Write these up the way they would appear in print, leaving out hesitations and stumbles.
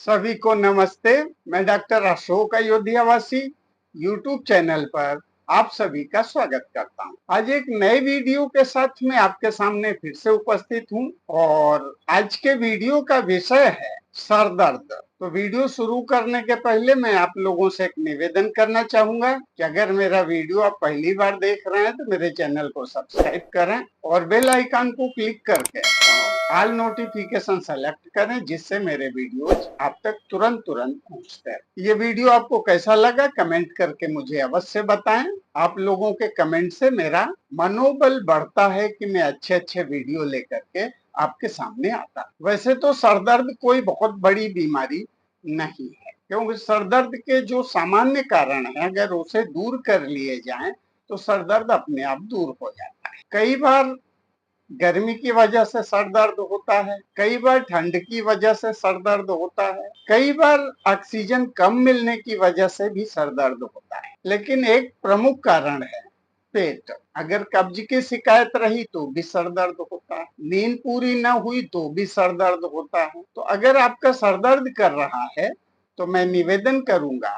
सभी को नमस्ते। मैं डॉक्टर अशोक अयोध्यावासी यूट्यूब चैनल पर आप सभी का स्वागत करता हूं। आज एक नए वीडियो के साथ मैं आपके सामने फिर से उपस्थित हूं और आज के वीडियो का विषय है सर दर्द। तो वीडियो शुरू करने के पहले मैं आप लोगों से एक निवेदन करना चाहूंगा कि अगर मेरा वीडियो आप पहली बार देख रहे हैं तो मेरे चैनल को सब्सक्राइब करें और बेल आइकन को क्लिक करके ऑल नोटिफिकेशन सेलेक्ट करें, जिससे मेरे वीडियोज आप तक तुरंत पहुंचते हैं। ये वीडियो आपको कैसा लगा कमेंट करके मुझे अवश्य बताएं। आप लोगों के कमेंट से मेरा मनोबल बढ़ता है कि मैं अच्छे वीडियो लेकर के आपके सामने आता। वैसे तो सरदर्द कोई बहुत बड़ी बीमारी नहीं है, क्योंकि सरदर्द के जो सामान्य कारण है अगर उसे दूर कर लिए जाएं तो सरदर्द अपने आप दूर हो जाता है। कई बार गर्मी की वजह से सर दर्द होता है, कई बार ठंड की वजह से सर दर्द होता है, कई बार ऑक्सीजन कम मिलने की वजह से भी सर दर्द होता है। लेकिन एक प्रमुख कारण है पेट। अगर कब्ज की शिकायत रही तो भी सर दर्द होता है, नींद पूरी न हुई तो भी सर दर्द होता है। तो अगर आपका सर दर्द कर रहा है तो मैं निवेदन करूंगा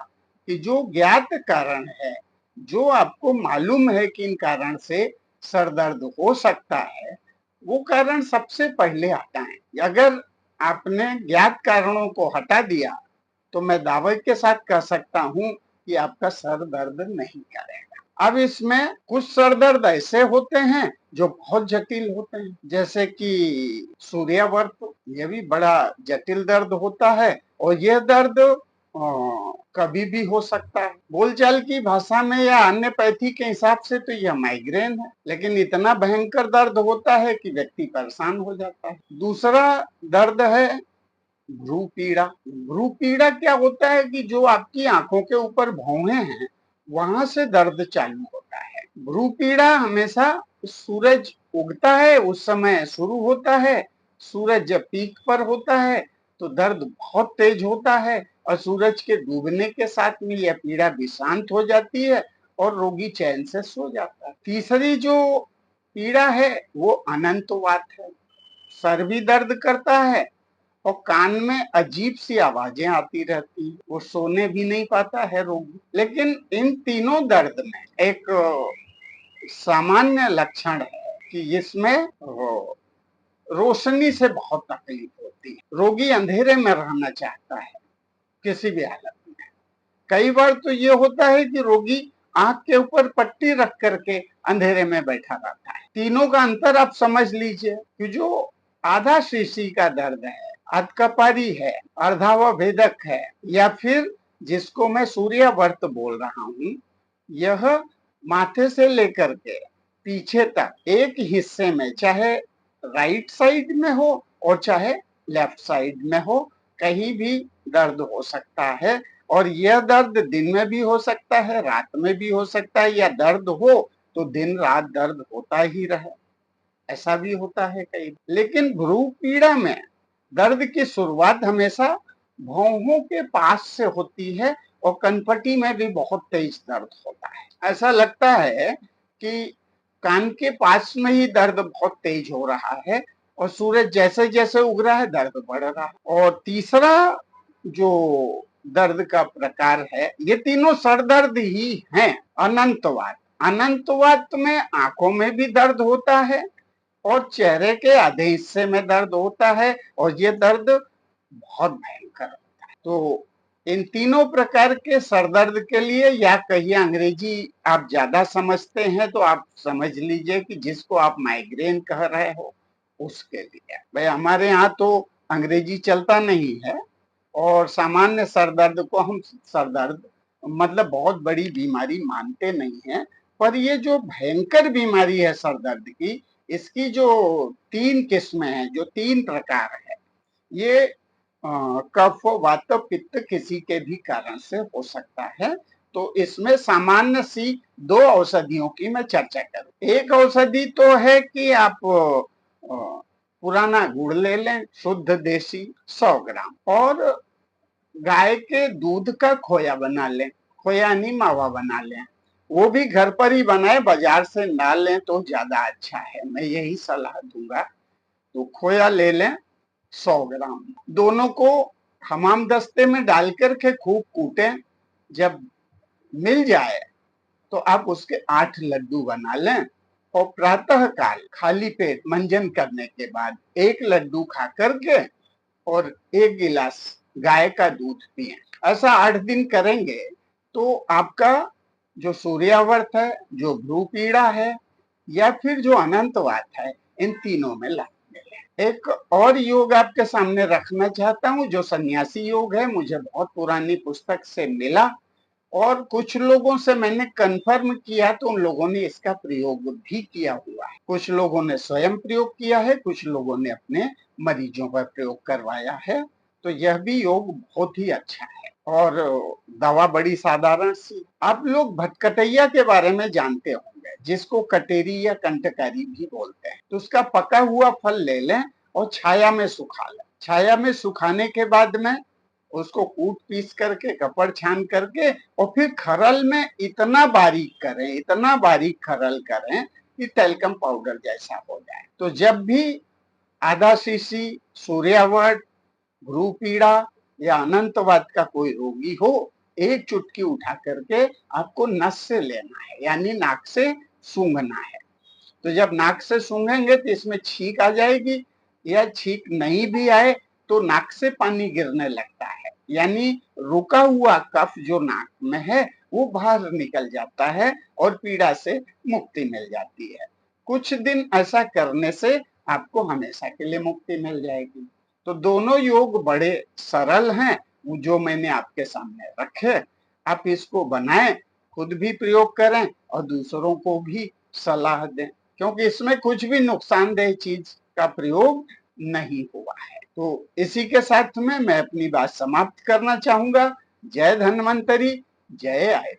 कि जो ज्ञात कारण है, जो आपको मालूम है कि इन कारण से सर दर्द हो सकता है, वो कारण सबसे पहले हटाएं। अगर आपने ज्ञात कारणों को हटा दिया तो मैं दावे के साथ कह सकता हूं कि आपका सर दर्द नहीं करेगा। अब इसमें कुछ सर दर्द ऐसे होते हैं जो बहुत जटिल होते हैं, जैसे कि सूर्यावर्त। यह भी बड़ा जटिल दर्द होता है और यह दर्द कभी भी हो सकता है। बोलचाल की भाषा में या अन्य पैथी के हिसाब से तो यह माइग्रेन है, लेकिन इतना भयंकर दर्द होता है कि व्यक्ति परेशान हो जाता है। दूसरा दर्द है भ्रू पीड़ा। भ्रू पीड़ा क्या होता है कि जो आपकी आंखों के ऊपर भौहें हैं वहां से दर्द चालू होता है। भ्रू पीड़ा हमेशा सूरज उगता है उस समय शुरू होता है। सूरज जब पीक पर होता है तो दर्द बहुत तेज होता है और सूरज के डूबने के साथ में यह पीड़ा भी शांत हो जाती है और रोगी चैन से सो जाता है। तीसरी जो पीड़ा है वो अनंतवात है। सर भी दर्द करता है और कान में अजीब सी आवाजें आती रहती हैं, वो सोने भी नहीं पाता है रोगी। लेकिन इन तीनों दर्द में एक सामान्य लक्षण है कि इसमें रोशनी से बहुत तकलीफ होती है। रोगी अंधेरे में रहना चाहता है किसी भी हालत में। कई बार तो ये होता है कि रोगी आंख के ऊपर पट्टी रख करके अंधेरे में बैठा रहता है। तीनों का अंतर आप समझ लीजिए कि जो आधा शीशी का दर्द है, अधकपारी है, अर्धावभेदक है, या फिर जिसको मैं सूर्यावर्त बोल रहा हूं, यह माथे से लेकर के पीछे तक एक हिस्से में, चाहे राइट साइड में हो और चाहे लेफ्ट साइड में हो, कहीं भी दर्द हो सकता है। और यह दर्द दिन में भी हो सकता है, रात में भी हो सकता है, या दर्द हो तो दिन रात दर्द होता ही रहे, ऐसा भी होता है कई। लेकिन भ्रू पीड़ा में दर्द की शुरुआत हमेशा भौहों के पास से होती है और कनपटी में भी बहुत तेज दर्द होता है। ऐसा लगता है कि कान के पास में ही दर्द बहुत तेज हो रहा है और सूरज जैसे जैसे उग रहा है दर्द बढ़ रहा है। और तीसरा जो दर्द का प्रकार है, ये तीनों सर दर्द ही हैं। अनंतवात। अनंतवात में आंखों में भी दर्द होता है और चेहरे के आधे हिस्से में दर्द होता है और ये दर्द बहुत भयंकर होता है। तो इन तीनों प्रकार के सर दर्द के लिए, या कहिए अंग्रेजी आप ज्यादा समझते हैं तो आप समझ लीजिए कि जिसको आप माइग्रेन कह रहे हो उसके लिए। भाई हमारे यहाँ तो अंग्रेजी चलता नहीं है और सामान्य सर दर्द को हम सर दर्द मतलब बहुत बड़ी बीमारी मानते नहीं है। पर ये जो भयंकर बीमारी है सर दर्द की, इसकी जो 3 किस्में हैं, जो 3 प्रकार है, ये कफ, वात, पित्त किसी के भी कारण से हो सकता है। तो इसमें सामान्य सी 2 औषधियों की मैं चर्चा करूं। एक औषधि तो है कि आप पुराना गुड़ ले लें, शुद्ध देसी 100 ग्राम, और गाय के दूध का खोया बना लें। खोया नहीं, मावा बना लें। वो भी घर पर ही बनाए, बाजार से ना लें तो ज्यादा अच्छा है, मैं यही सलाह दूंगा। तो खोया ले लें 100 ग्राम। दोनों को हमाम दस्ते में डाल करके खूब कूटें। जब मिल जाए तो आप उसके 8 लड्डू बना लें और प्रातः काल खाली पेट मंजन करने के बाद 1 लड्डू खा करके और 1 गिलास गाय का दूध पिए। ऐसा 8 दिन करेंगे तो आपका जो सूर्यावर्त है, जो भ्रू पीड़ा है या फिर जो अनंतवात है, इन तीनों में लाभ मिले। एक और योग आपके सामने रखना चाहता हूँ जो सन्यासी योग है, मुझे बहुत पुरानी पुस्तक से मिला और कुछ लोगों से मैंने कंफर्म किया तो उन लोगों ने इसका प्रयोग भी किया हुआ है। कुछ लोगों ने स्वयं प्रयोग किया है, कुछ लोगों ने अपने मरीजों पर प्रयोग करवाया है। तो यह भी योग बहुत ही अच्छा है और दवा बड़ी साधारण सी। आप लोग भटकटैया के बारे में जानते होंगे, जिसको कटेरी या कंटकारी भी बोलते हैं। तो उसका पका हुआ फल ले लें और छाया में सुखा लें। छाया में सुखाने के बाद में उसको कूट पीस करके कपड़ छान करके और फिर खरल में इतना बारीक करें, इतना बारीक खरल करें कि टेल्कम पाउडर जैसा हो जाए। तो जब भी आधा सीसी सूर्यावर्त, भ्रू पीड़ा या अनंतवात का कोई रोगी हो, 1 चुटकी उठा करके आपको नस से लेना है, यानी नाक से सूंघना है। तो जब नाक से सूंघेंगे तो इसमें छींक आ जाएगी, या छींक नहीं भी आए तो नाक से पानी गिरने लगता है, यानी रुका हुआ कफ जो नाक में है वो बाहर निकल जाता है और पीड़ा से मुक्ति मिल जाती है। कुछ दिन ऐसा करने से आपको हमेशा के लिए मुक्ति मिल जाएगी। तो दोनों योग बड़े सरल हैं जो मैंने आपके सामने रखे। आप इसको बनाएं, खुद भी प्रयोग करें और दूसरों को भी सलाह दें, क्योंकि इसमें कुछ भी नुकसानदेह चीज का प्रयोग नहीं हुआ है। तो इसी के साथ में मैं अपनी बात समाप्त करना चाहूंगा। जय धन्वंतरी, जय आयुर्वेद।